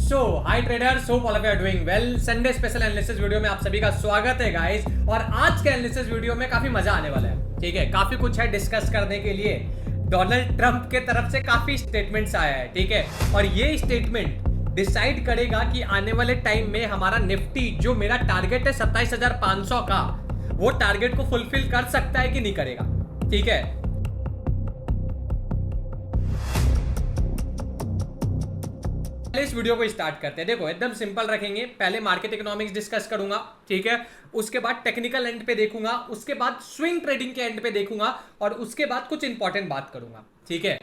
Hi traders, hope all of you are doing well. Sunday special analysis video में आप सभी का स्वागत है गाइस। और आज के एनालिसिस वीडियो में काफी मजा आने वाला है। ठीक है, काफी कुछ है डिस्कस करने के लिए। डोनाल्ड ट्रंप के तरफ से काफी स्टेटमेंट्स आया है, ठीक है, और ये स्टेटमेंट डिसाइड करेगा कि आने वाले टाइम में हमारा निफ्टी, जो मेरा टारगेट है 27,500 का, वो टारगेट को फुलफिल कर सकता है कि नहीं करेगा। ठीक है, इस वीडियो को स्टार्ट करते हैं। देखो, एकदम सिंपल रखेंगे। पहले मार्केट इकोनॉमिक्स डिस्कस करूंगा, ठीक है, उसके बाद टेक्निकल एंड पे देखूंगा, उसके बाद स्विंग ट्रेडिंग के एंड पे देखूंगा, और उसके बाद कुछ इंपॉर्टेंट बात करूंगा। ठीक है,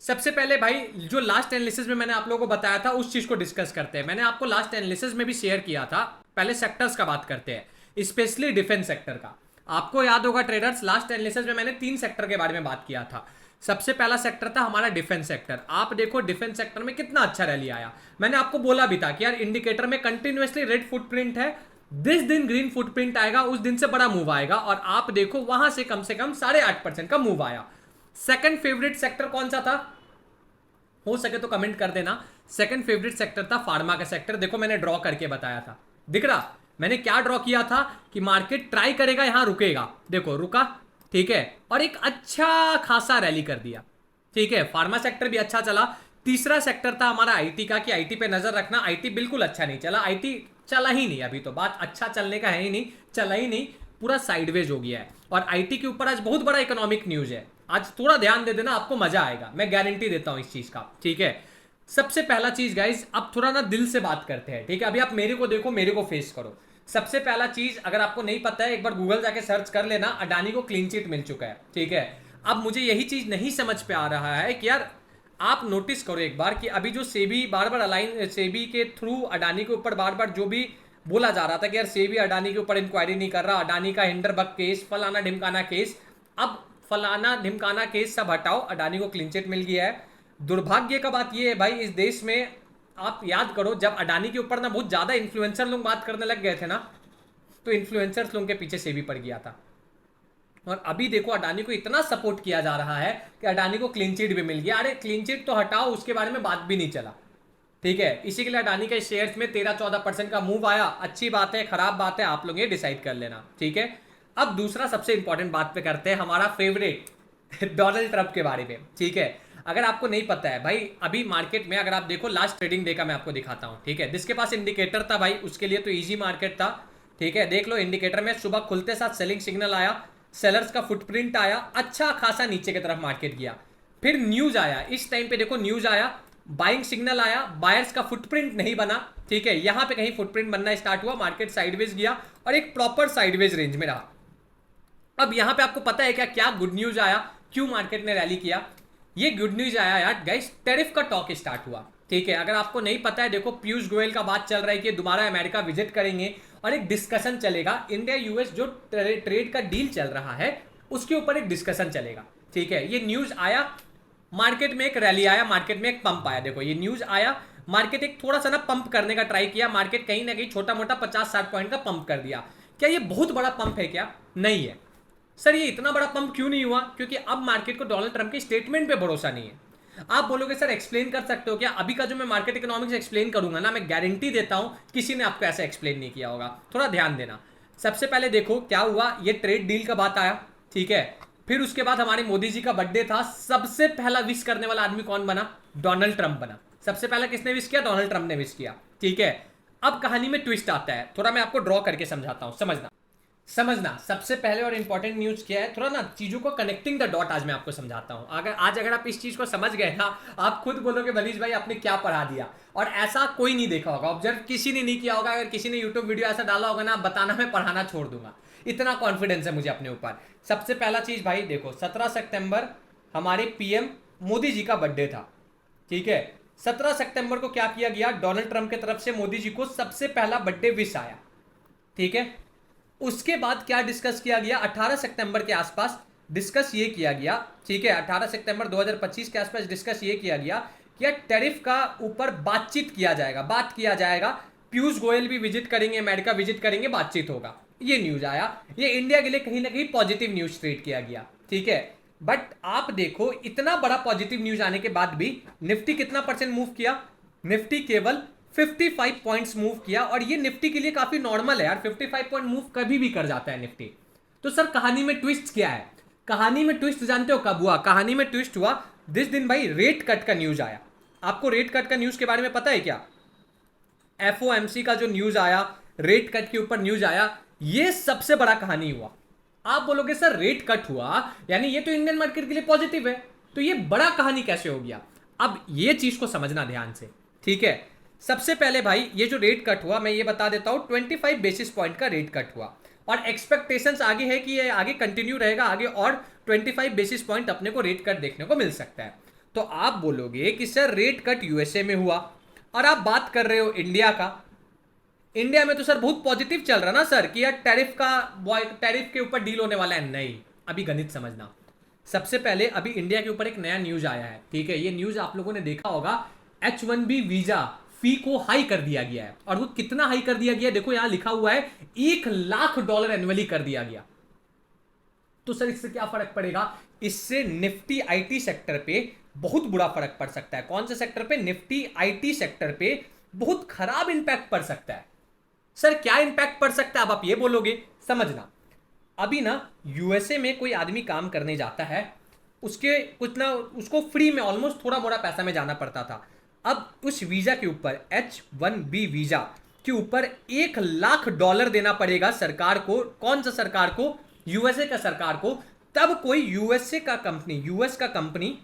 सबसे पहले भाई, जो लास्ट एनालिसिस में मैंने आप लोगों को बताया था उस चीज को डिस्कस करते हैं। मैंने आपको लास्ट एनालिसिस में भी शेयर किया था। पहले सेक्टर्स का बात करते हैं, स्पेशली डिफेंस सेक्टर का। आपको याद होगा ट्रेडर्स, लास्ट एनालिसिस में मैंने 3 सेक्टर के बारे में बात किया था। सबसे पहला सेक्टर था हमारा डिफेंस सेक्टर। आप देखो डिफेंस सेक्टर में कितना अच्छा रैली आया। मैंने आपको बोला भी था कि यार इंडिकेटर में कंटिन्यूअसली रेड फुटप्रिंट है, जिस दिन ग्रीन फुटप्रिंट आएगा उस दिन से बड़ा मूव आएगा। और आप देखो वहां से कम 8.5% का मूव आया। सेकंड फेवरेट सेक्टर कौन सा था, हो सके तो कमेंट कर देना। सेकंड फेवरेट सेक्टर था फार्मा का सेक्टर। देखो मैंने ड्रॉ करके बताया था, दिख रहा मैंने क्या ड्रॉ किया था कि मार्केट ट्राई करेगा, यहां रुकेगा। देखो रुका, ठीक है, और एक अच्छा खासा रैली कर दिया। ठीक है, फार्मा सेक्टर भी अच्छा चला। तीसरा सेक्टर था हमारा आईटी का, कि आईटी पे नजर रखना। आईटी बिल्कुल अच्छा नहीं चला, आईटी चला ही नहीं। अभी तो बात अच्छा चलने का है ही नहीं, चला ही नहीं, पूरा साइडवेज हो गया है। और आईटी के ऊपर आज बहुत बड़ा इकोनॉमिक न्यूज है। आज थोड़ा ध्यान दे देना, आपको मजा आएगा, मैं गारंटी देता हूं इस चीज का। ठीक है, सबसे पहला चीज गाइज, अब थोड़ा ना दिल से बात करते हैं। ठीक है, अभी आप मेरे को देखो, मेरे को फेस करो। सबसे पहला चीज, अगर आपको नहीं पता है एक बार गूगल जाके सर्च कर लेना, अडानी को क्लीन चिट मिल चुका है। ठीक है, अब मुझे यही चीज नहीं समझ पे आ रहा है कि यार आप नोटिस करो एक बार कि अभी जो सेबी बार बार अलाइन, सेबी के थ्रू अडानी के ऊपर बार बार जो भी बोला जा रहा था कि यार सेबी अडानी के ऊपर इंक्वायरी नहीं कर रहा, अडानी का हिंडरबर्ग केस, फलाना ढिमकाना केस। अब फलाना ढिमकाना केस सब हटाओ, अडानी को क्लीन चिट मिल गया है। दुर्भाग्य का बात यह है भाई, इस देश में आप याद करो, जब अडानी के ऊपर ना बहुत ज्यादा इन्फ्लुएंसर लोग बात करने लग गए थे ना, तो इन्फ्लुएंसर्स लोगों के पीछे सेबी पड़ गया था। और अभी देखो अडानी को इतना सपोर्ट किया जा रहा है कि अडानी को क्लीन चिट भी मिल गया। अरे क्लीन चिट तो हटाओ, उसके बारे में बात भी नहीं चला। ठीक है, इसी के लिए अडानी के शेयर्स में 13-14% का मूव आया। अच्छी बात है, खराब बात है, आप लोग ये डिसाइड कर लेना। ठीक है, अब दूसरा सबसे इंपॉर्टेंट बात पे करते हैं, हमारा फेवरेट डोनाल्ड ट्रंप के बारे में। ठीक है, अगर आपको नहीं पता है भाई, अभी मार्केट में अगर आप देखो, लास्ट ट्रेडिंग डे का मैं आपको दिखाता हूं। ठीक है, जिसके पास इंडिकेटर था भाई, उसके लिए तो इजी मार्केट था। ठीक है, देख लो इंडिकेटर में सुबह खुलते साथ सेलिंग सिग्नल आया, सेलर्स का फुटप्रिंट आया, अच्छा खासा नीचे की तरफ मार्केट गया। फिर न्यूज आया, इस टाइम पे देखो न्यूज आया, बाइंग सिग्नल आया, बायर्स का फुटप्रिंट नहीं बना। ठीक है, यहां पे कहीं फुटप्रिंट बनना स्टार्ट हुआ, मार्केट साइडवेज गया और एक प्रॉपर साइडवेज रेंज में रहा। अब यहां पे आपको पता है क्या क्या गुड न्यूज आया, क्यों मार्केट ने रैली किया? ये गुड न्यूज आया यार गाइस, टैरिफ का टॉक स्टार्ट हुआ। ठीक है, अगर आपको नहीं पता है, देखो पीयूष गोयल का बात चल रहा है कि दोबारा अमेरिका विजिट करेंगे और एक डिस्कशन चलेगा। इंडिया यूएस जो ट्रेड का डील चल रहा है उसके ऊपर एक डिस्कशन चलेगा। ठीक है, ये न्यूज आया, मार्केट में एक रैली आया, मार्केट में एक पंप आया। देखो ये न्यूज आया, मार्केट एक थोड़ा सा ना पंप करने का ट्राई किया, मार्केट कहीं ना कहीं छोटा मोटा 50-60 पॉइंट का पंप कर दिया। क्या ये बहुत बड़ा पंप है? क्या नहीं है सर। ये इतना बड़ा पंप क्यों नहीं हुआ? क्योंकि अब मार्केट को डोनाल्ड ट्रंप के स्टेटमेंट पे भरोसा नहीं है। आप बोलोगे सर एक्सप्लेन कर सकते हो क्या? अभी का जो मैं मार्केट इकोनॉमिक्स एक्सप्लेन करूंगा ना, मैं गारंटी देता हूं किसी ने आपको ऐसा एक्सप्लेन नहीं किया होगा। थोड़ा ध्यान देना। सबसे पहले देखो क्या हुआ, ये ट्रेड डील का बात आया। ठीक है, फिर उसके बाद हमारे मोदी जी का बर्थडे था। सबसे पहला विश करने वाला आदमी कौन बना? डोनाल्ड ट्रंप बना। सबसे पहला किसने विश किया? डोनाल्ड ट्रंप ने विश किया। ठीक है, अब कहानी में ट्विस्ट आता है, थोड़ा मैं आपको ड्रॉ करके समझाता हूं, समझना। सबसे पहले और इंपॉर्टेंट न्यूज क्या है, थोड़ा ना चीजों को कनेक्टिंग द डॉट आज मैं आपको समझाता हूं। अगर आप इस चीज को समझ गए ना, आप खुद बोलोगे मनीष भाई आपने क्या पढ़ा दिया। और ऐसा कोई नहीं देखा होगा, ऑब्जर्व किसी ने नहीं किया होगा। अगर किसी ने यूट्यूब वीडियो ऐसा डाला होगा ना, बताना मैं पढ़ाना छोड़ दूंगा, इतना कॉन्फिडेंस है मुझे अपने ऊपर। सबसे पहला चीज भाई देखो, 17 सितंबर हमारे पीएम मोदी जी का बर्थडे था। ठीक है, 17 सितंबर को क्या किया गया, डोनाल्ड ट्रंप की तरफ से मोदी जी को सबसे पहला बर्थडे विश आया। ठीक है, उसके बाद क्या डिस्कस किया गया, 18 सितंबर के आसपास डिस्कस ये किया गया। ठीक है, 18 सितंबर 2025 के आसपास डिस्कस ये किया गया कि टैरिफ का ऊपर बातचीत किया जाएगा, बात किया जाएगा। पीयूष गोयल भी विजिट करेंगे, अमेरिका विजिट करेंगे, बातचीत होगा। ये न्यूज आया, ये इंडिया के लिए कहीं ना कहीं पॉजिटिव न्यूज ट्रीट किया गया। ठीक है, बट आप देखो इतना बड़ा पॉजिटिव न्यूज आने के बाद भी निफ्टी कितना परसेंट मूव किया? निफ्टी केवल 55 पॉइंट्स मूव किया, और ये निफ्टी के लिए काफी नॉर्मल है यार, 55 पॉइंट मूव कभी भी कर जाता है निफ्टी। तो सर कहानी में ट्विस्ट क्या है? कहानी में ट्विस्ट जानते हो कब हुआ? कहानी में ट्विस्ट हुआ जिस दिन भाई रेट कट का न्यूज आया। आपको रेट कट का न्यूज के बारे में पता है क्या? एफओएमसी का जो न्यूज आया, रेट कट के ऊपर न्यूज आया, ये सबसे बड़ा कहानी हुआ। आप बोलोगे सर रेट कट हुआ यानी ये तो इंडियन मार्केट के लिए पॉजिटिव है, तो ये बड़ा कहानी कैसे हो गया? अब ये चीज को समझना ध्यान से, ठीक है। सबसे पहले भाई ये जो रेट कट हुआ मैं ये बता देता हूं, 25 बेसिस पॉइंट का रेट कट हुआ, और एक्सपेक्टेशंस आगे है कि ये आगे कंटिन्यू रहेगा, आगे और 25 बेसिस पॉइंट अपने को रेट कट देखने को मिल सकता है। तो आप बोलोगे कि सर रेट कट यूएसए में हुआ, और आप बात कर रहे हो इंडिया का। इंडिया में तो सर बहुत पॉजिटिव चल रहा ना सर, कि यार टैरिफ के ऊपर डील होने वाला है। नहीं, अभी गणित समझना। सबसे पहले अभी इंडिया के ऊपर एक नया न्यूज आया है, ठीक है। ये न्यूज आप लोगों ने देखा होगा, H1B वीजा फी को हाई कर दिया गया है। और वो कितना हाई कर दिया गया, देखो यहां लिखा हुआ है $1,00,000 एनुअली कर दिया गया। तो सर इससे क्या फर्क पड़ेगा? इससे निफ्टी आईटी सेक्टर पे बहुत बुरा फर्क पड़ सकता है। कौन से सेक्टर पे? निफ्टी आईटी सेक्टर पे बहुत खराब इंपैक्ट पड़ सकता है। सर क्या इंपैक्ट पड़ सकता है, अब आप ये बोलोगे। समझना, अभी ना यूएसए में कोई आदमी काम करने जाता है, उसके कुछ ना उसको फ्री में ऑलमोस्ट थोड़ा मोड़ा पैसा में जाना पड़ता था। अब उस वीजा के ऊपर H1B वीजा के ऊपर $1,00,000 देना पड़ेगा सरकार को। कौन सा सरकार को? यूएसए का सरकार को। तब कोई यूएसए का कंपनी, यूएस का कंपनी,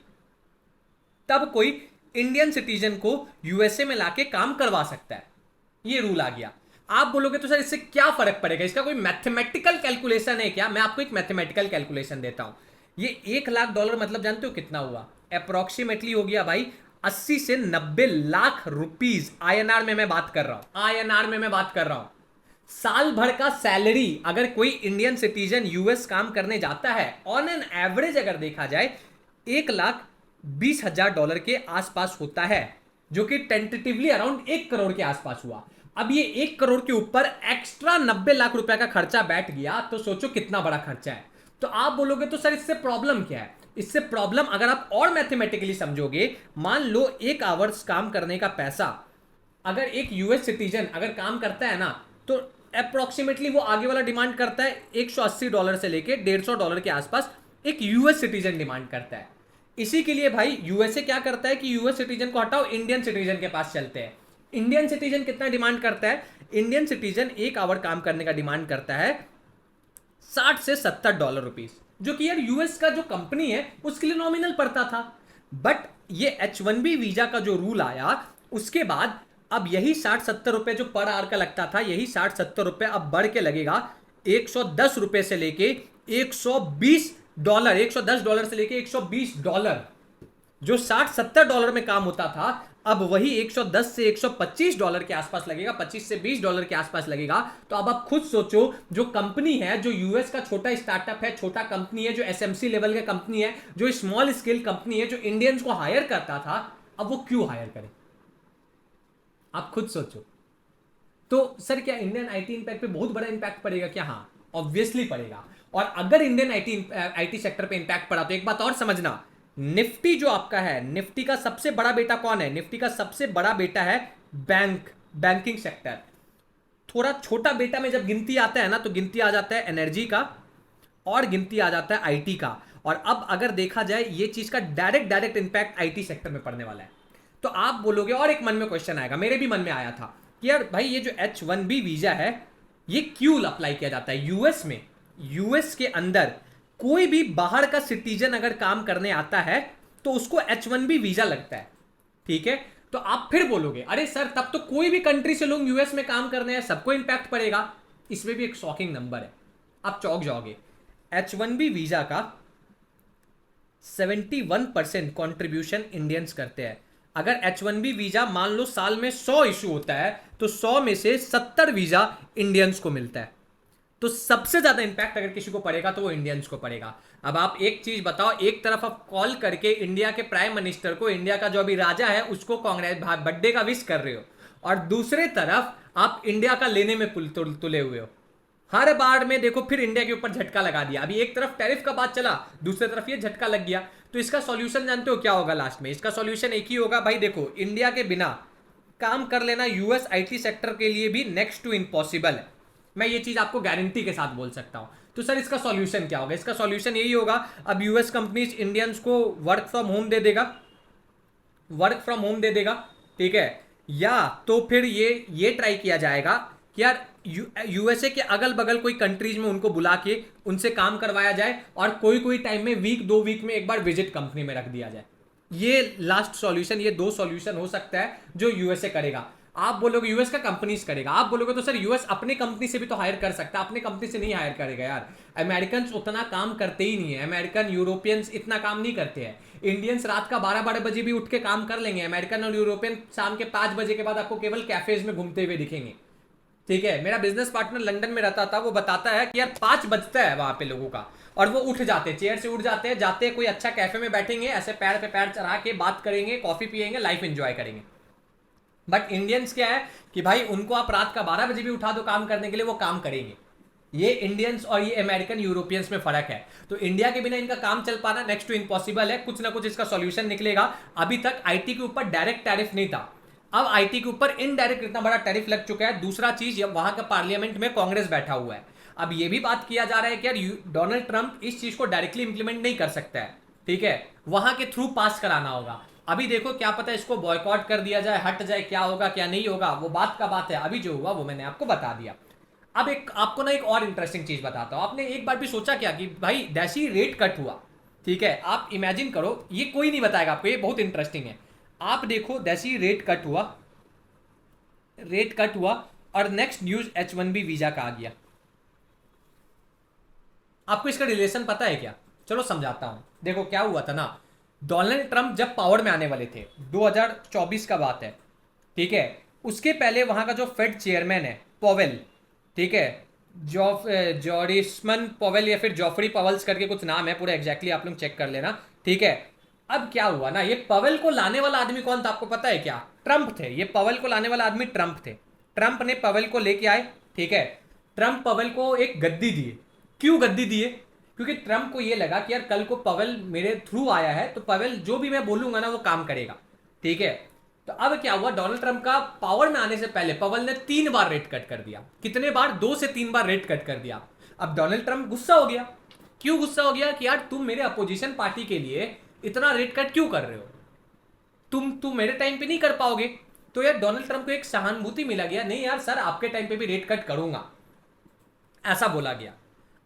तब कोई इंडियन सिटीजन को यूएसए में लाके काम करवा सकता है। ये रूल आ गया। आप बोलोगे तो सर इससे क्या फर्क पड़ेगा, इसका कोई मैथमेटिकल कैलकुलेशन है क्या? मैं आपको एक मैथमेटिकल कैलकुलेशन देता हूं। ये $1,00,000 मतलब जानते हो कितना हुआ? अप्रोक्सीमेटली हो गया भाई 80 से 90 लाख रुपीज। आईएनआर में मैं बात कर रहा हूं, आईएनआर में मैं बात कर रहा हूं। साल भर का सैलरी अगर कोई इंडियन सिटीजन यूएस काम करने जाता है, ऑन एन एवरेज अगर देखा जाए $1,20,000 के आसपास होता है, जो कि टेंटेटिवली अराउंड 1 करोड़ के आसपास हुआ। अब ये 1 करोड़ के ऊपर एक्स्ट्रा 90 लाख रुपए का खर्चा बैठ गया, तो सोचो कितना बड़ा खर्चा है। तो आप बोलोगे तो सर इससे प्रॉब्लम क्या है? इससे प्रॉब्लम अगर आप और मैथमेटिकली समझोगे, मान लो 1 आवर्स काम करने का पैसा अगर एक यूएस सिटीजन अगर काम करता है ना, तो अप्रोक्सीमेटली वो आगे वाला डिमांड करता है $180 से लेके $150 के आसपास एक यूएस सिटीजन डिमांड करता है। इसी के लिए भाई यूएसए क्या करता है कि यूएस सिटीजन को हटाओ, इंडियन सिटीजन के पास चलते हैं। इंडियन सिटीजन कितना डिमांड करता है? इंडियन सिटीजन 1 आवर काम करने का डिमांड करता है $60 से $70, जो कि यार यूएस का जो कंपनी है उसके लिए नॉमिनल पड़ता था। बट ये H1B वीजा का जो रूल आया उसके बाद अब यही 60-70 रुपए जो पर आवर का लगता था, यही 60-70 रुपए अब बढ़ के लगेगा $110 से लेके $120, $110 से लेके $120। जो $60-70 में काम होता था, अब वही $110 से $125 के आसपास लगेगा, $25 से $20 के आसपास लगेगा। तो अब आप खुद सोचो, जो कंपनी है, जो यूएस का छोटा स्टार्टअप है, छोटा कंपनी है, जो एसएमसी लेवल का कंपनी है, जो स्मॉल स्केल कंपनी है, जो इंडियंस को हायर करता था, अब वो क्यों हायर करे? आप खुद सोचो। तो सर क्या इंडियन आईटी इंपैक्ट पे बहुत बड़ा इंपैक्ट पड़ेगा क्या? हाँ, ऑब्वियसली पड़ेगा। और अगर इंडियन आईटी सेक्टर पे इंपैक्ट पड़ा तो एक बात और समझना, निफ्टी जो आपका है, निफ्टी का सबसे बड़ा बेटा कौन है? निफ्टी का सबसे बड़ा बेटा है बैंकिंग सेक्टर। थोड़ा छोटा बेटा में जब गिनती आता है ना, तो गिनती आ जाता है एनर्जी का और गिनती आ जाता है आईटी का। और अब अगर देखा जाए ये चीज का डायरेक्ट इंपैक्ट आईटी सेक्टर में पड़ने वाला है। तो आप बोलोगे, और एक मन में क्वेश्चन आएगा, मेरे भी मन में आया था कि यार भाई ये जो H1B वीजा है ये क्यों अप्लाई किया जाता है यूएस में? यूएस के अंदर कोई भी बाहर का सिटीजन अगर काम करने आता है तो उसको H1B वीजा लगता है, ठीक है। तो आप फिर बोलोगे अरे सर तब तो कोई भी कंट्री से लोग यूएस में काम करने हैं, सबको इंपैक्ट पड़ेगा। इसमें भी एक शॉकिंग नंबर है, आप चौंक जाओगे। H1B वीजा का 71% कॉन्ट्रीब्यूशन इंडियंस करते हैं। अगर H1B वीजा मान लो साल में 100 इशू होता है, तो 100 में से 70 वीजा इंडियंस को मिलता है। तो सबसे ज्यादा इंपैक्ट अगर किसी को पड़ेगा तो वो इंडियंस को पड़ेगा। अब आप एक चीज बताओ, एक तरफ आप कॉल करके इंडिया के प्राइम मिनिस्टर को, इंडिया का जो अभी राजा है उसको कांग्रेस बर्थडे का विश कर रहे हो, और दूसरे तरफ आप इंडिया का लेने में तुले हुए हो। हर बार में देखो फिर इंडिया के ऊपर झटका लगा दिया। अभी एक तरफ टैरिफ का बात चला, दूसरी तरफ ये झटका लग गया। तो इसका सॉल्यूशन जानते हो क्या होगा लास्ट में? इसका सॉल्यूशन एक ही होगा भाई, देखो इंडिया के बिना काम कर लेना यूएस आईटी सेक्टर के लिए भी नेक्स्ट टू इम्पॉसिबल है। मैं ये चीज आपको गारंटी के साथ बोल सकता हूं। तो सर इसका सॉल्यूशन क्या होगा? इसका सॉल्यूशन यही होगा, अब यूएस कंपनीज इंडियंस को वर्क फ्रॉम होम दे देगा, वर्क फ्रॉम होम दे देगा, ठीक है। या तो फिर ये ट्राई किया जाएगा कि यार यूएसए के अगल बगल कोई कंट्रीज में उनको बुला के उनसे काम करवाया जाए और कोई कोई टाइम में वीक 2 वीक में एक बार विजिट कंपनी में रख दिया जाए। ये लास्ट सॉल्यूशन, ये 2 सॉल्यूशन हो सकता है जो यूएसए करेगा। आप बोलोगे यूएस का कंपनीज करेगा, आप बोलोगे तो सर यूएस अपने कंपनी से भी तो हायर कर सकता है, अपने कंपनी से नहीं हायर करेगा यार। अमेरिकन उतना काम करते ही नहीं है, अमेरिकन यूरोपियंस इतना काम नहीं करते हैं। इंडियंस रात का 12-12 बजे भी उठ के काम कर लेंगे, अमेरिकन और यूरोपियन शाम के 5 बजे के बाद आपको केवल कैफेज में घूमते हुए दिखेंगे, ठीक है। मेरा बिजनेस पार्टनर लंदन में रहता था, वो बताता है कि यार 5 बजता है वहां पे लोगों का, और वो उठ जाते हैं, चेयर से उठ जाते हैं, जाते हैं कोई अच्छा कैफे में बैठेंगे, ऐसे पैर पे पैर चढ़ा के बात करेंगे, कॉफी पियेंगे, लाइफ एंजॉय करेंगे। बट इंडियंस क्या है कि भाई उनको आप रात का 12 बजे भी उठा दो काम करने के लिए, वो काम करेंगे। ये इंडियंस और ये अमेरिकन यूरोपियंस में फर्क है। तो इंडिया के बिना इनका काम चल पाना नेक्स्ट टू इम्पॉसिबल है। कुछ ना कुछ इसका सॉल्यूशन निकलेगा। अभी तक आईटी के ऊपर डायरेक्ट टैरिफ नहीं था, अब आईटी के ऊपर इनडायरेक्ट इतना बड़ा टैरिफ लग चुका है। दूसरा चीज, वहां का पार्लियामेंट में कांग्रेस बैठा हुआ है। अब ये भी बात किया जा रहा है कि यार डोनाल्ड ट्रंप इस चीज को डायरेक्टली इंप्लीमेंट नहीं कर सकता है, ठीक है, वहां के थ्रू पास कराना होगा। अभी देखो क्या पता इसको बॉयकॉट कर दिया जाए, हट जाए, क्या होगा क्या नहीं होगा वो बात का बात है। अभी जो हुआ वो मैंने आपको बता दिया। अब एक आपको ना एक और इंटरेस्टिंग चीज बताता हूं। आपने एक बार भी सोचा क्या कि भाई जैसे रेट कट हुआ, ठीक है, आप इमेजिन करो, ये कोई नहीं बताएगा आपको, ये बहुत इंटरेस्टिंग है। आप देखो जैसे रेट कट हुआ, रेट कट हुआ और नेक्स्ट न्यूज H1B वीजा का आ गया। आपको इसका रिलेशन पता है क्या? चलो समझाता हूं। देखो क्या हुआ था ना, डोनाल्ड ट्रंप जब पावर में आने वाले थे, 2024 का बात है, ठीक है, उसके पहले वहां का जो फेड चेयरमैन है पॉवेल, ठीक है, जॉरिसमन पॉवेल या फिर जॉफरी पॉवेल्स करके कुछ नाम है, पूरा एग्जैक्टली आप लोग चेक कर लेना, ठीक है। अब क्या हुआ ना, ये पवेल को लाने वाला आदमी कौन था आपको पता है क्या? ट्रंप थे। ये पवेल को लाने वाला आदमी ट्रंप थे। ट्रंप ने पवेल को लेके आए, ठीक है। ट्रंप पवेल को एक गद्दी दिए। क्यों गद्दी दिए? क्योंकि ट्रंप को ये लगा कि यार कल को पवेल मेरे थ्रू आया है तो पवेल जो भी मैं बोलूंगा ना वो काम करेगा, ठीक है। तो अब क्या हुआ, डोनाल्ड ट्रंप का पावर में आने से पहले पवेल ने 3 बार रेट कट कर दिया। कितने बार? 2 से 3 बार रेट कट कर दिया। अब डोनाल्ड ट्रंप गुस्सा हो गया। क्यों गुस्सा हो गया? कि यार तुम मेरे अपोजिशन पार्टी के लिए इतना रेट कट क्यों कर रहे हो, तुम मेरे टाइम पे नहीं कर पाओगे। तो यार डोनाल्ड ट्रंप को एक सहानुभूति मिला गया, नहीं यार सर आपके टाइम पे भी रेट कट करूंगा, ऐसा बोला गया।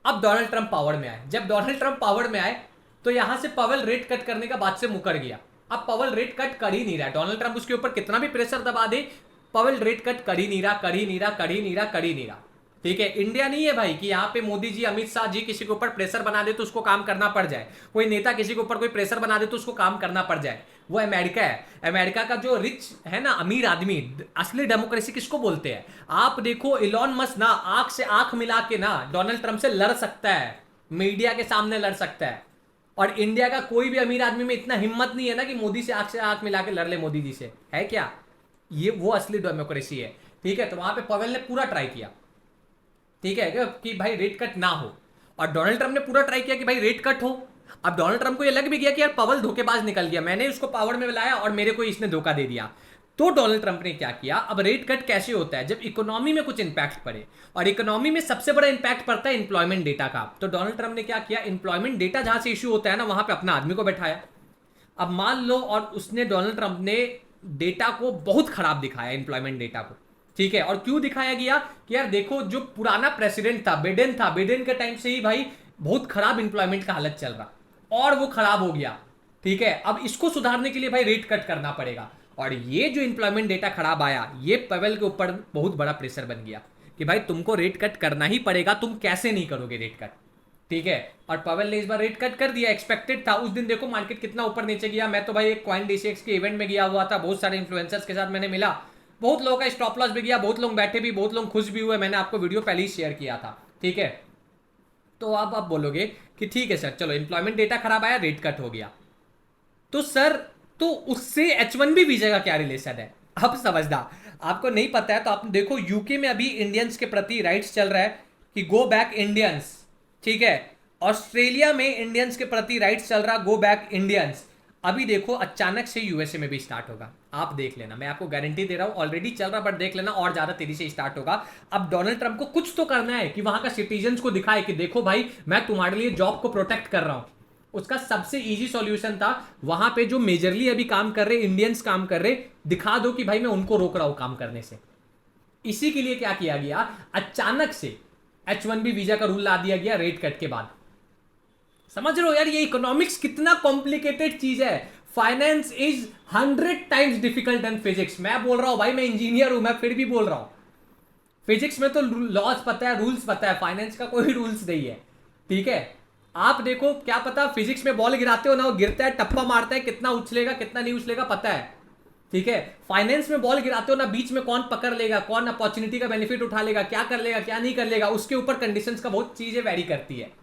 अब डोनाल्ड ट्रंप पावर में आए। जब डोनाल्ड ट्रंप पावर में आए तो यहां से पवेल रेट कट करने का बात से मुकर गया। अब पवेल रेट कट कर ही नहीं रहा। डोनाल्ड ट्रंप उसके ऊपर कितना भी प्रेशर दबा दे, पवेल रेट कट कर ही नहीं रहा, कर ही नहीं रहा, कर ही नहीं रहा, कर ही नहीं रहा, ठीक है। इंडिया नहीं है भाई कि यहाँ पे मोदी जी, अमित शाह जी किसी के ऊपर प्रेशर बना दे तो उसको काम करना पड़ जाए, कोई नेता किसी के ऊपर कोई प्रेशर बना दे तो उसको काम करना पड़ जाए। वो अमेरिका है। अमेरिका का जो रिच है ना, अमीर आदमी, असली डेमोक्रेसी किसको बोलते हैं? आप देखो इलॉन मस्क ना आंख से आंख मिला के ना डोनाल्ड ट्रंप से लड़ सकता है, मीडिया के सामने लड़ सकता है। और इंडिया का कोई भी अमीर आदमी में इतना हिम्मत नहीं है ना कि मोदी से आंख मिला के लड़ ले मोदी जी से, है क्या? ये वो असली डेमोक्रेसी है, ठीक है। तो वहां पे पवेल ने पूरा ट्राई किया, ठीक है, कि भाई रेट कट ना हो, और डोनाल्ड ट्रंप ने पूरा ट्राई किया कि भाई रेट कट हो। अब डोनाल्ड ट्रंप को ये लग भी गया कि यार पवेल धोखेबाज निकल गया, मैंने उसको पावर में लाया और मेरे को इसने धोखा दे दिया। तो डोनाल्ड ट्रंप ने क्या किया, अब रेट कट कैसे होता है? जब इकोनॉमी में कुछ इंपैक्ट पड़े, और इकोनॉमी में सबसे बड़ा इंपैक्ट पड़ता है इंप्लॉयमेंट डेटा का। तो डोनाल्ड ट्रंप ने क्या किया, इंप्लॉयमेंट डेटा जहां से इश्यू होता है ना वहां पे अपना आदमी को बैठाया। अब मान लो, और उसने डोनाल्ड ट्रंप ने डेटा को बहुत खराब दिखाया, इंप्लॉयमेंट डेटा को, ठीक है। और क्यों दिखाया गया कि यार देखो जो पुराना प्रेसिडेंट था, बिडेन था, बिडेन के टाइम से ही भाई बहुत खराब इंप्लॉयमेंट का हालत चल रहा, और वो खराब हो गया, ठीक है। अब इसको सुधारने के लिए भाई रेट कट करना पड़ेगा। और ये जो इंप्लॉयमेंट डेटा खराब आया, ये पवेल के ऊपर बहुत बड़ा प्रेशर बन गया कि भाई तुमको रेट कट करना ही पड़ेगा, तुम कैसे नहीं करोगे रेट कट, ठीक है। और पवेल ने इस बार रेट कट कर दिया, एक्सपेक्टेड था। उस दिन देखो मार्केट कितना ऊपर नीचे गया। मैं तो भाई एक कॉइन DCX के इवेंट में गया हुआ था, बहुत सारे इन्फ्लुएंसर्स के साथ मैंने मिला, बहुत लोगों का स्टॉप लॉस भी गया, बहुत लोग बैठे भी, बहुत लोग खुश भी हुए। मैंने आपको वीडियो पहले ही शेयर किया था, ठीक है। तो अब आप बोलोगे कि ठीक है सर, चलो इंप्लॉयमेंट डेटा खराब आया, रेट कट हो गया, तो सर तो उससे H1B वीजा का क्या रिलेशन है? अब समझना। आपको नहीं पता है तो आप देखो, यूके में अभी इंडियंस के प्रति राइट्स चल रहा है कि गो बैक इंडियंस, ठीक है। ऑस्ट्रेलिया में इंडियंस के प्रति राइट्स चल रहा, गो बैक इंडियंस। अभी देखो अचानक से यूएसए में भी स्टार्ट होगा, आप देख लेना, मैं आपको गारंटी दे रहा हूं, ऑलरेडी चल रहा, बट देख लेना और ज्यादा तेजी से स्टार्ट होगा। अब डोनाल्ड ट्रंप को कुछ तो करना है कि वहां का सिटीजन्स को दिखाए कि देखो भाई मैं तुम्हारे लिए जॉब को प्रोटेक्ट कर रहा हूं। उसका सबसे इजी सॉल्यूशन था वहां पे जो मेजरली अभी काम कर रहे इंडियंस काम कर रहे, दिखा दो कि भाई मैं उनको रोक रहा हूं काम करने से। इसी के लिए क्या किया गया, अचानक से H1B वीजा का रूल ला दिया गया रेट कट के बाद। समझ रहे हो यार, ये इकोनॉमिक्स कितना कॉम्प्लिकेटेड चीज है। Finance is 100 times difficult than physics. मैं बोल रहा हूं भाई, मैं इंजीनियर हूं, मैं फिर भी बोल रहा हूं फिजिक्स में तो लॉज पता है, रूल्स पता है, फाइनेंस का कोई रूल्स नहीं है। ठीक है, आप देखो क्या पता फिजिक्स में बॉल गिराते हो ना, वो गिरता है टप्पा मारता है, कितना उछलेगा कितना नहीं उछलेगा पता है। ठीक है, फाइनेंस में बॉल गिराते हो ना, बीच में कौन पकड़ लेगा, कौन अपॉर्चुनिटी का बेनिफिट उठा लेगा, क्या कर लेगा क्या नहीं कर लेगा, उसके ऊपर कंडीशंस का बहुत चीजें वेरी करती है।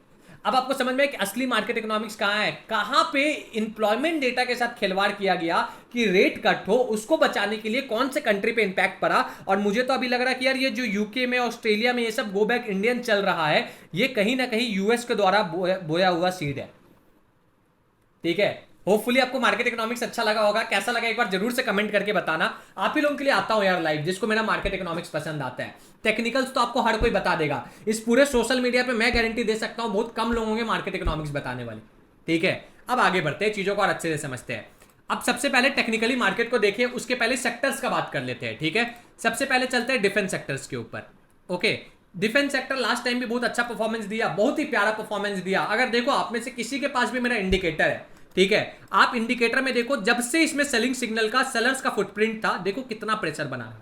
अब आपको समझ में कि असली मार्केट इकोनॉमिक्स कहां है, कहां पे इंप्लॉयमेंट डेटा के साथ खिलवाड़ किया गया कि रेट कट हो, उसको बचाने के लिए कौन से कंट्री पे इंपैक्ट पड़ा। और मुझे तो अभी लग रहा है कि यार ये जो यूके में ऑस्ट्रेलिया में ये सब गो बैक इंडियन चल रहा है, ये कहीं ना कहीं यूएस के द्वारा बोया हुआ सीड है। ठीक है, होपफुली आपको मार्केट इकोनॉमिक्स अच्छा लगा होगा, कैसा लगा एक बार जरूर से कमेंट करके बताना। आप ही लोगों के लिए आता हूं यार लाइव, जिसको मेरा मार्केट इकोनॉमिक्स पसंद आता है। टेक्निकल्स तो आपको हर कोई बता देगा, इस पूरे सोशल मीडिया पे मैं गारंटी दे सकता हूं बहुत कम लोग होंगे मार्केट इकोनॉमिक्स बताने वाले। ठीक है, अब आगे बढ़ते हैं, चीजों को और अच्छे से समझते हैं। अब सबसे पहले टेक्निकली मार्केट को देखिए, उसके पहले सेक्टर्स का बात कर लेते हैं। ठीक है, सबसे पहले चलते हैं डिफेंस सेक्टर्स के ऊपर। Okay, defence sector last time भी बहुत अच्छा परफॉर्मेंस दिया, बहुत ही प्यारा परफॉर्मेंस दिया। अगर देखो आप में से किसी के पास भी मेरा इंडिकेटर है, ठीक है, आप इंडिकेटर में देखो जब से इसमें सेलिंग सिग्नल का सेलर्स का फुटप्रिंट था, देखो कितना प्रेशर बना है।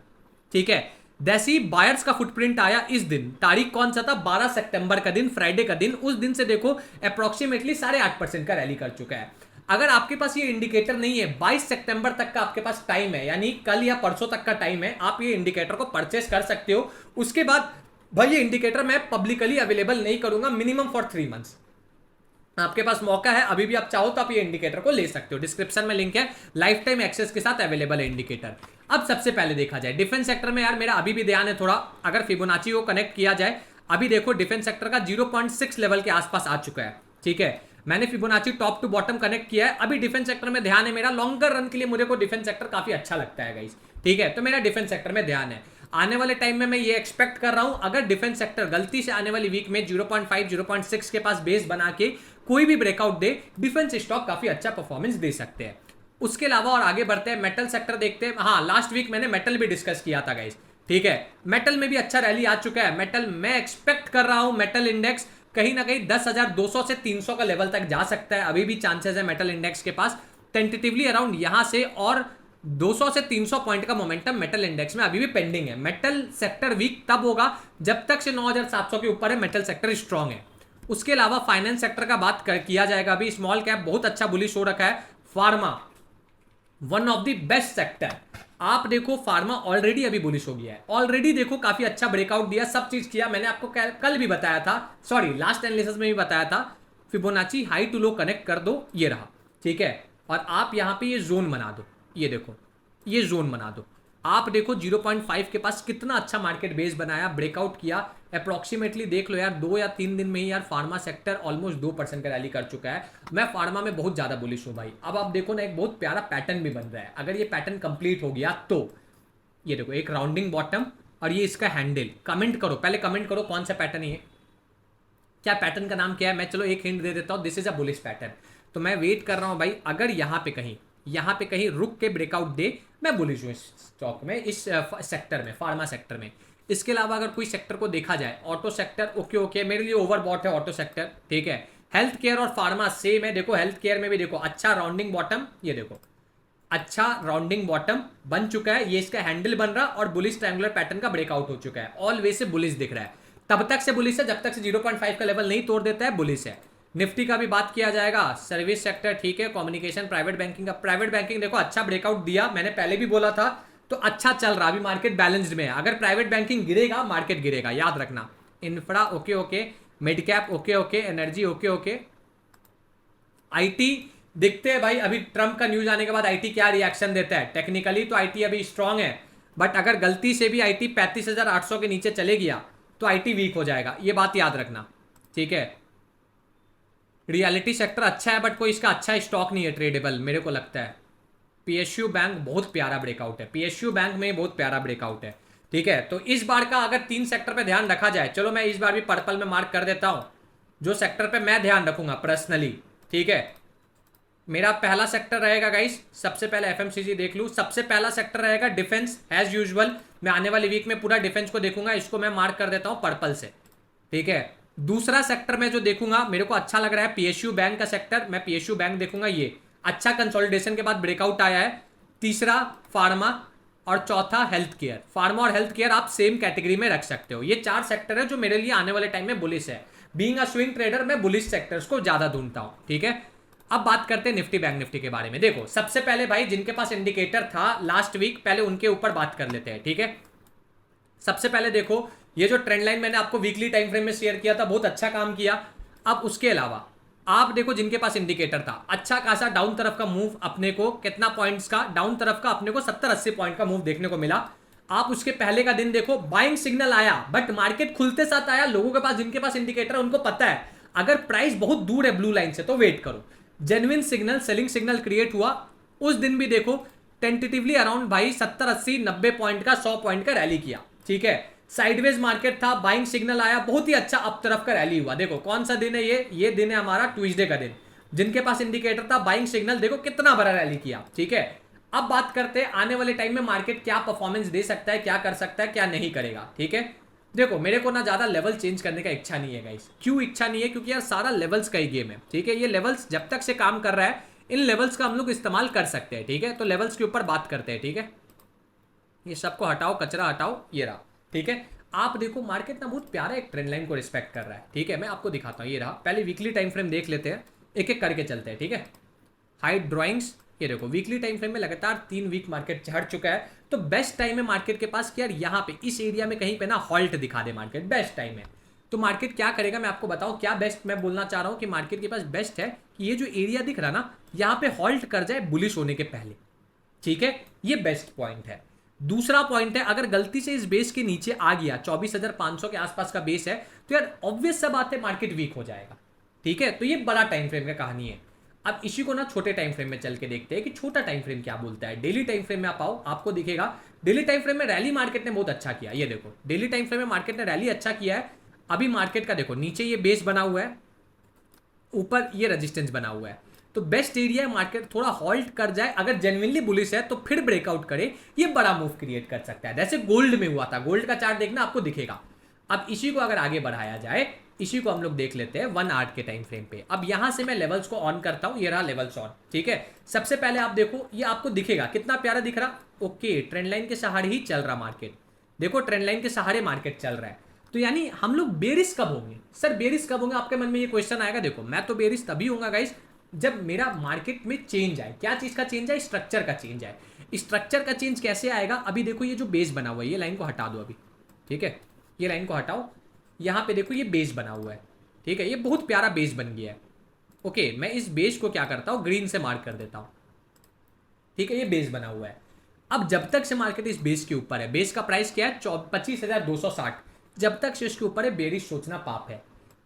ठीक है, जैसी बायर्स का फुटप्रिंट आया इस दिन, तारीख कौन सा था, 12 सितंबर का दिन, फ्राइडे का दिन, उस दिन से देखो अप्रोक्सीमेटली 8.5% का रैली कर चुका है। अगर आपके पास ये इंडिकेटर नहीं है, 22 सितंबर तक का आपके पास टाइम है, यानी कल या परसों तक का टाइम है, आप ये इंडिकेटर को परचेस कर सकते हो। उसके बाद भाई ये इंडिकेटर मैं पब्लिकली अवेलेबल नहीं करूंगा, मिनिमम फॉर 3 मंथ्स। आपके पास मौका है, अभी भी आप चाहो तो आप ये इंडिकेटर को ले सकते हो, डिस्क्रिप्शन में लिंक है, लाइफ टाइम एक्सेस के साथ अवेलेबल है इंडिकेटर। अब सबसे पहले देखा जाए डिफेंस सेक्टर में, यार मेरा अभी भी ध्यान है थोड़ा, अगर फिबोनाची को कनेक्ट किया जाए, अभी देखो डिफेंस सेक्टर का 0.6 लेवल के आसपास आ चुका है। ठीक है, मैंने Fibonacci top to bottom connect किया है, अभी डिफेंस सेक्टर में ध्यान है मेरा, लॉन्गर रन के लिए मुझे को डिफेंस सेक्टर काफी अच्छा लगता है गाइस। ठीक है, तो मेरा डिफेंस सेक्टर में ध्यान है। आने वाले टाइम में मैं ये एक्सपेक्ट कर रहा हूं, अगर डिफेंस सेक्टर गलती से आने वाली वीक में 0.5 0.6 के पास बेस बना के कोई भी ब्रेकआउट दे, डिफेंस स्टॉक काफी अच्छा परफॉर्मेंस दे सकते हैं। उसके अलावा और आगे बढ़ते हैं, मेटल सेक्टर देखते हैं। हाँ, लास्ट वीक मैंने मेटल भी डिस्कस किया था गाइस। ठीक है, मेटल में भी अच्छा रैली आ चुका है। मेटल मैं एक्सपेक्ट कर रहा हूं मेटल इंडेक्स कहीं ना कहीं 10,200 से 300 का लेवल तक जा सकता है, अभी भी चांसेस है मेटल इंडेक्स के पास टेंटेटिवली अराउंड यहां से, और 200 से 300 पॉइंट का मोमेंटम मेटल इंडेक्स में अभी भी पेंडिंग है। मेटल सेक्टर वीक तब होगा जब तक से 9,700 के ऊपर है, मेटल सेक्टर स्ट्रांग है। उसके अलावा फाइनेंस सेक्टर का बात किया जाएगा, अभी स्मॉल कैप बहुत अच्छा बुलिश हो रखा है। Pharma one of the best sector, आप देखो फार्मा ऑलरेडी अभी बुलिश हो गया है, ऑलरेडी देखो काफी अच्छा ब्रेकआउट दिया, सब चीज किया। मैंने आपको कल भी बताया था, सॉरी लास्ट एनालिसिस में भी बताया था, Fibonacci high to low connect कर दो, ये रहा। ठीक है, और आप यहां पे ये जोन बना दो, ये देखो ये जोन बना दो, आप देखो 0.5 के पास कितना अच्छा मार्केट बेस बनाया, ब्रेकआउट किया। अप्रोक्सीमेटली देख लो यार 2 या 3 दिन में ही यार फार्मा सेक्टर ऑलमोस्ट 2% का रैली कर चुका है। मैं फार्मा में बहुत ज्यादा बुलिश हूं भाई। अब आप देखो ना, एक बहुत प्यारा पैटर्न भी बन रहा है, अगर ये पैटर्न कंप्लीट हो गया तो ये देखो एक राउंडिंग बॉटम और ये इसका हैंडल। कमेंट करो, पहले कमेंट करो कौन सा पैटर्न है, क्या पैटर्न का नाम क्या है। मैं चलो एक हिंट दे देता हूं, this is a bullish pattern. तो मैं वेट कर रहा हूं भाई, अगर यहाँ पे कहीं रुक के ब्रेकआउट दे, मैं बुलिश हूँ इस स्टॉक में, इस सेक्टर में, फार्मा सेक्टर में। इसके अलावा अगर कोई सेक्टर को देखा जाए, ऑटो सेक्टर ओके मेरे लिए ओवरबॉट है ऑटो सेक्टर। ठीक है, हेल्थ केयर और फार्मा सेम है, देखो हेल्थ केयर में भी देखो अच्छा राउंडिंग बॉटम, ये देखो अच्छा राउंडिंग बॉटम बन चुका है, ये इसका हैंडल बन रहा और बुलिश ट्रायंगुलर पैटर्न का ब्रेकआउट हो चुका है। ऑल वे से बुलिश दिख रहा है, तब तक से बुलिश है जब तक से 0.5 का लेवल नहीं तोड़ देता है, बुलिश है। निफ्टी का भी बात किया जाएगा, सर्विस सेक्टर ठीक है, कम्युनिकेशन, प्राइवेट बैंकिंग का, प्राइवेट बैंकिंग देखो अच्छा ब्रेकआउट दिया, मैंने पहले भी बोला था, तो अच्छा चल रहा, अभी मार्केट बैलेंस्ड में है। अगर प्राइवेट बैंकिंग गिरेगा मार्केट गिरेगा, याद रखना। Infra okay, mid cap okay, energy okay, IT दिखते हैं भाई, अभी ट्रंप का न्यूज आने के बाद आईटी क्या रिएक्शन देता है। टेक्निकली तो आईटी अभी स्ट्रांग है, बट अगर गलती से भी आईटी 35,800 के नीचे चले गया तो आईटी वीक हो जाएगा, ये बात याद रखना। ठीक है, रियलिटी सेक्टर अच्छा है बट कोई इसका अच्छा स्टॉक नहीं है ट्रेडेबल मेरे को लगता है। पीएसयू बैंक बहुत प्यारा ब्रेकआउट है, पीएसयू बैंक में बहुत प्यारा ब्रेकआउट है। ठीक है, तो इस बार का अगर 3 सेक्टर पे ध्यान रखा जाए, चलो मैं इस बार भी पर्पल में मार्क कर देता हूं जो सेक्टर पे मैं ध्यान रखूंगा पर्सनली। ठीक है, मेरा पहला सेक्टर रहेगा गाइस, सबसे पहले एफएमसीजी देख लूं। सबसे पहला सेक्टर रहेगा डिफेंस एज यूजुअल। मैं आने वाली वीक में पूरा डिफेंस को देखूंगा, इसको मैं मार्क कर देता हूं पर्पल से। ठीक है, दूसरा सेक्टर में जो देखूंगा मेरे को अच्छा लग रहा है पीएसयू बैंक का सेक्टर, मैं पीएसयू बैंक देखूंगा। ये अच्छा कंसोलिडेशन के बाद ब्रेकआउट आया है। तीसरा फार्मा और चौथा हेल्थ केयर। फार्मा और हेल्थ केयर आप सेम कैटेगरी में रख सकते हो। ये 4 सेक्टर है जो मेरे लिए आने वाले टाइम में बुलिश है। बीइंग अ स्विंग ट्रेडर मैं बुलिश सेक्टर्स को ज्यादा ढूंढता हूं। ठीक है, अब बात करते हैं निफ्टी बैंक निफ्टी के बारे में। देखो सबसे पहले भाई जिनके पास इंडिकेटर था लास्ट वीक, पहले उनके ऊपर बात कर लेते हैं। ठीक है, सबसे पहले देखो ये जो ट्रेंड लाइन मैंने आपको वीकली टाइम फ्रेम में शेयर किया था, बहुत अच्छा काम किया। अब उसके अलावा आप देखो जिनके पास इंडिकेटर था, अच्छा खासा डाउन तरफ का मूव अपने को, कितना पॉइंट्स का डाउन तरफ का अपने को 70-80 पॉइंट का मूव देखने को मिला। आप उसके पहले का दिन देखो, बाइंग सिग्नल आया बट मार्केट खुलते साथ आया। लोगों के पास जिनके पास इंडिकेटर उनको पता है अगर प्राइस बहुत दूर है ब्लू लाइन से तो वेट करो। Genuine signal, selling signal create हुआ। उस दिन भी देखो टेंटेटिवली अराउंड भाई 70-80-90 पॉइंट का 100 पॉइंट का रैली किया। ठीक है, साइडवेज मार्केट था, बाइंग सिग्नल आया, बहुत ही अच्छा अप तरफ का रैली हुआ। देखो कौन सा दिन है ये दिन है हमारा ट्यूसडे का दिन। जिनके पास इंडिकेटर था बाइंग सिग्नल, देखो कितना बड़ा रैली किया। ठीक है, अब बात करते हैं आने वाले टाइम में मार्केट क्या परफॉर्मेंस दे सकता है, क्या कर सकता है, क्या नहीं करेगा। ठीक है, देखो मेरे को ना ज्यादा लेवल चेंज करने का इच्छा नहीं है गाइस। क्यों इच्छा नहीं है? क्योंकि यार सारा लेवल्स का ही गेम है। ठीक है, ये लेवल्स जब तक से काम कर रहा है इन लेवल्स का हम लोग इस्तेमाल कर सकते हैं। ठीक है, तो लेवल्स के ऊपर बात करते हैं। ठीक है, ये सबको हटाओ, कचरा हटाओ, ये रहा। ठीक है, आप देखो मार्केट ना बहुत प्यारा एक ट्रेंड लाइन को रिस्पेक्ट कर रहा है। ठीक है, मैं आपको दिखाता हूँ, ये रहा। पहले वीकली टाइम फ्रेम देख लेते हैं, एक एक करके चलते हैं। ठीक है, हाइट ड्राइंग्स, ये देखो वीकली टाइम फ्रेम में लगातार 3 वीक मार्केट चढ़ चुका है। तो बेस्ट टाइम है मार्केट के पास कि यार यहाँ पे इस एरिया में कहीं पे ना हॉल्ट दिखा दे मार्केट, बेस्ट टाइम है। तो मार्केट क्या करेगा मैं आपको बताऊं क्या बेस्ट मैं बोलना चाह रहा हूं कि मार्केट के पास बेस्ट है कि ये जो एरिया दिख रहा ना यहाँ पे हॉल्ट कर जाए बुलिश होने के पहले। ठीक है, ये बेस्ट पॉइंट है। दूसरा पॉइंट है अगर गलती से इस बेस के नीचे आ गया, 24,500 के आसपास का बेस है, तो यार ऑब्वियस सा बात है मार्केट वीक हो जाएगा। ठीक है, तो ये बड़ा टाइम फ्रेम का कहानी है। अब इसी को ना छोटे टाइम फ्रेम में चल के देखते हैं कि छोटा टाइम फ्रेम क्या बोलता है। डेली टाइम फ्रेम में आप आओ, आपको दिखेगा डेली टाइम फ्रेम में रैली मार्केट ने बहुत अच्छा किया। ये देखो डेली टाइम फ्रेम में मार्केट ने रैली अच्छा किया है। अभी मार्केट का देखो नीचे ये बेस बना हुआ है, ऊपर ये रेजिस्टेंस बना हुआ है। तो बेस्ट एरिया है मार्केट थोड़ा हॉल्ट कर जाए, अगर जेन्युइनली बुलिश है तो फिर ब्रेकआउट करे, ये बड़ा मूव क्रिएट कर सकता है। जैसे गोल्ड में हुआ था, गोल्ड का चार्ट देखना आपको दिखेगा। अब इसी को अगर आगे बढ़ाया जाए, इसी को हम लोग देख लेते हैं 1 आवर के टाइम फ्रेम पे। अब यहां से मैं लेवल्स को ऑन करता हूं, ये रहा लेवल्स ऑन। ठीक है, सबसे पहले आप देखो ये आपको दिखेगा कितना प्यारा दिख रहा। ओके, ट्रेंड लाइन के सहारे ही चल रहा मार्केट। देखो ट्रेंड लाइन के सहारे मार्केट चल रहा है, तो यानी हम लोग बेरिश कब होंगे? सर बेरिश कब होंगे, आपके मन में ये क्वेश्चन आएगा। देखो मैं तो बेरिश तभी होऊंगा गाइस जब मेरा मार्केट में चेंज आए। क्या चीज का चेंज आए? स्ट्रक्चर का चेंज आए। स्ट्रक्चर का चेंज कैसे आएगा? अभी देखो ये जो बेस बना हुआ है, ये लाइन को हटा दो अभी। ठीक है, ये लाइन को हटाओ, यहां पे देखो ये बेस बना हुआ है। ठीक है, ये बहुत प्यारा बेस बन गया है। ओके, मैं इस बेस को क्या करता हूं, ग्रीन से मार्क कर देता हूं। ठीक है, ये बेस बना हुआ है। अब जब तक से मार्केट इस बेस के ऊपर है, बेस का प्राइस क्या है 25,260, जब तक से इसके ऊपर है बेरिश सोचना पाप है।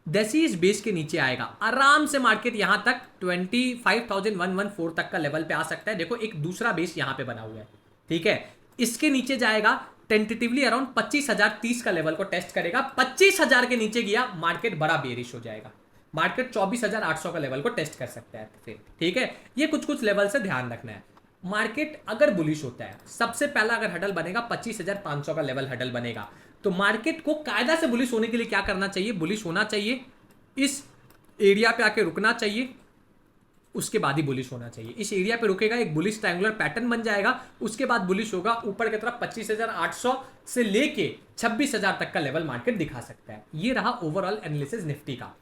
जैसे ही इस बेस के नीचे आएगा आराम से मार्केट यहां तक 25,114 तक का लेवल पे आ सकता है। देखो एक दूसरा बेस यहां पे बना हुआ है। ठीक है, इसके नीचे जाएगा टेंटेटिवली अराउंड 25,030 का लेवल को टेस्ट करेगा। 25,000 के नीचे गया मार्केट बड़ा बेरिश हो जाएगा। मार्केट 24,800 का लेवल को टेस्ट कर सकता है फिर। ठीक है, ये कुछ कुछ लेवल से ध्यान रखना है। मार्केट अगर बुलिश होता है, सबसे पहला अगर हडल बनेगा 25,500 का लेवल हडल बनेगा, तो मार्केट को कायदा से बुलिश होने के लिए क्या करना चाहिए? बुलिश होना चाहिए, इस एरिया पे आके रुकना चाहिए, उसके बाद ही बुलिश होना चाहिए। इस एरिया पे रुकेगा, एक बुलिश ट्रायंगुलर पैटर्न बन जाएगा, उसके बाद बुलिश होगा। ऊपर की तरफ 25,800 से लेके 26,000 तक का लेवल मार्केट दिखा सकता है। ये रहा ओवरऑल एनालिसिस निफ्टी का।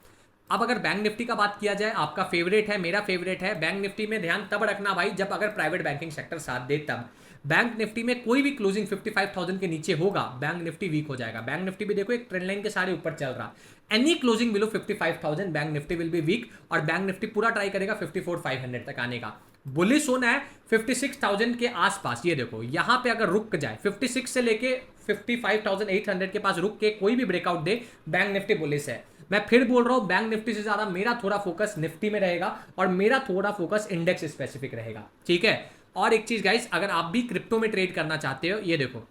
अब अगर बैंक निफ्टी का बात किया जाए, आपका फेवरेट है, मेरा फेवरेट है। बैंक निफ्टी में ध्यान तब रखना भाई जब अगर प्राइवेट बैंकिंग सेक्टर साथ दे तब। बैंक निफ्टी में कोई भी क्लोजिंग 55,000 के नीचे होगा, बैंक निफ्टी वीक हो जाएगा। बैंक निफ्टी भी देखो एक ट्रेंड लाइन के सारे ऊपर चल रहा, any closing below 55,000 bank Nifty will be weak, और बैंक निफ्टी पूरा ट्राई करेगा 54,500 तक आने का। बुलिश होना है 56,000 के आसपास। ये देखो यहां पे अगर रुक जाए 56 से लेके 55,800 के पास रुक के कोई भी ब्रेकआउट दे, बैंक निफ्टी बुलिश है। मैं फिर बोल रहा हूं, बैंक निफ्टी से ज्यादा मेरा थोड़ा फोकस निफ्टी में रहेगा और मेरा थोड़ा फोकस इंडेक्स स्पेसिफिक रहेगा, ठीक है। और एक चीज गाइस, अगर आप भी क्रिप्टो में ट्रेड करना चाहते हो, ये देखो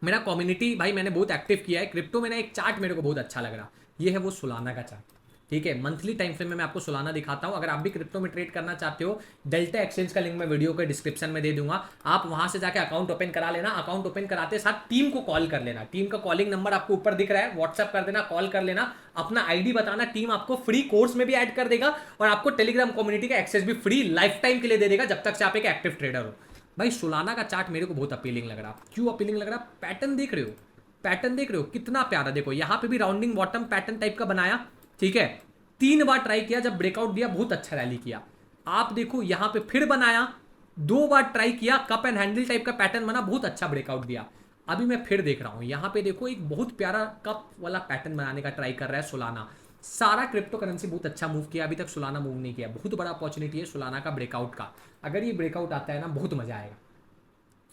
मेरा कम्युनिटी भाई मैंने बहुत एक्टिव किया है क्रिप्टो में ना। एक चार्ट मेरे को बहुत अच्छा लग रहा, ये है वो सोलाना का चार्ट, ठीक है। मंथली टाइम फ्रेम में मैं आपको सोलाना दिखाता हूं। अगर आप भी क्रिप्टो में ट्रेड करना चाहते हो, डेल्टा एक्सचेंज का लिंक मैं वीडियो के डिस्क्रिप्शन में दे दूंगा, आप वहां से जाके अकाउंट ओपन करा लेना। अकाउंट ओपन कराते साथ टीम को कॉल कर लेना, टीम का कॉलिंग नंबर आपको ऊपर दिख रहा है, व्हाट्सअप कर देना, कॉल कर लेना, अपना आईडी बताना, टीम आपको फ्री कोर्स में भी ऐड कर देगा और आपको टेलीग्राम कम्युनिटी का एक्सेस भी फ्री लाइफ टाइम के लिए दे देगा, जब तक से आप एक एक्टिव ट्रेडर हो। भाई सोलाना का चार्ट मेरे को बहुत अपीलिंग लग रहा। क्यों अपीलिंग लग रहा? पैटर्न देख रहे हो, पैटर्न देख रहे हो कितना प्यारा। देखो यहाँ पे भी राउंडिंग बॉटम पैटर्न टाइप का बनाया, ठीक है। 3 बार ट्राई किया, जब ब्रेकआउट दिया बहुत अच्छा रैली किया। आप देखो यहाँ पे फिर बनाया, 2 बार ट्राई किया, कप एंड हैंडल टाइप का पैटर्न बना, बहुत अच्छा ब्रेकआउट दिया। अभी मैं फिर देख रहा हूँ यहाँ पे देखो एक बहुत प्यारा कप वाला पैटर्न बनाने का ट्राई कर रहा है सोलाना। सारा क्रिप्टो करेंसी बहुत अच्छा मूव किया, अभी तक सोलाना मूव नहीं किया। बहुत बड़ा अपॉर्चुनिटी है सोलाना का ब्रेकआउट का। अगर ये ब्रेकआउट आता है ना, बहुत मजा आएगा।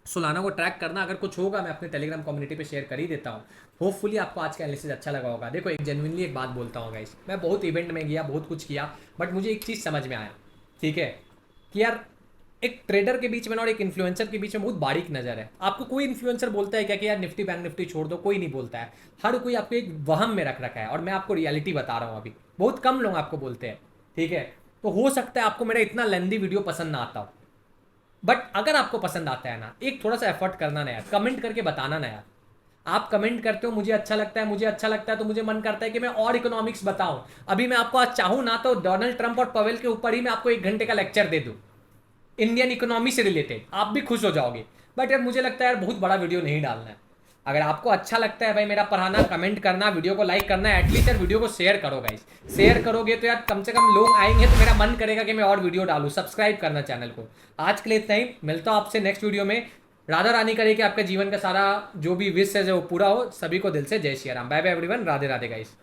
सोलाना को ट्रैक करना, अगर कुछ होगा मैं अपने टेलीग्राम कम्युनिटी पे शेयर कर ही देता हूँ। होपफुली आपको आज का एनालिसिस अच्छा लगा होगा। देखो एक जेन्युइनली एक बात बोलता हूँ गाइस, मैं बहुत इवेंट में गया, बहुत कुछ किया, बट मुझे एक चीज़ समझ में आया, ठीक है, कि यार एक ट्रेडर के बीच में और एक इन्फ्लुएंसर के बीच में बहुत बारीक नजर है। आपको कोई इन्फ्लुएंसर बोलता है क्या कि यार निफ्टी बैंक निफ्टी छोड़ दो? कोई नहीं बोलता है। हर कोई आपको एक वहम में रख रखा है, और मैं आपको रियलिटी बता रहा हूँ। अभी बहुत कम लोग आपको बोलते हैं, ठीक है। तो हो सकता है आपको मेरा इतना लेंदी वीडियो पसंद ना आता हो, बट अगर आपको पसंद आता है ना, एक थोड़ा सा एफर्ट करना ना यार, कमेंट करके बताना ना यार। आप कमेंट करते हो मुझे अच्छा लगता है, मुझे अच्छा लगता है, तो मुझे मन करता है कि मैं और इकोनॉमिक्स बताऊं। अभी मैं आपको आज चाहूं ना तो डोनाल्ड ट्रंप और पवेल के ऊपर ही मैं आपको 1 घंटे का लेक्चर दे दूं इंडियन इकोनॉमी से रिलेटेड, आप भी खुश हो जाओगे। बट यार मुझे लगता है यार बहुत बड़ा वीडियो नहीं डालना है। अगर आपको अच्छा लगता है भाई मेरा पढ़ाना, कमेंट करना, वीडियो को लाइक करना, एटलीस्ट यार वीडियो को शेयर करो गाइस। शेयर करोगे तो यार कम से कम लोग आएंगे, तो मेरा मन करेगा कि मैं और वीडियो डालूं। सब्सक्राइब करना चैनल को। आज के लिए इतना ही, मिलता हूं आपसे नेक्स्ट वीडियो में। राधा रानी करे कि आपके जीवन का सारा जो भी विश है वो पूरा हो। सभी को दिल से जय Shri Ram. Bye bye everyone, Radhe Radhe guys.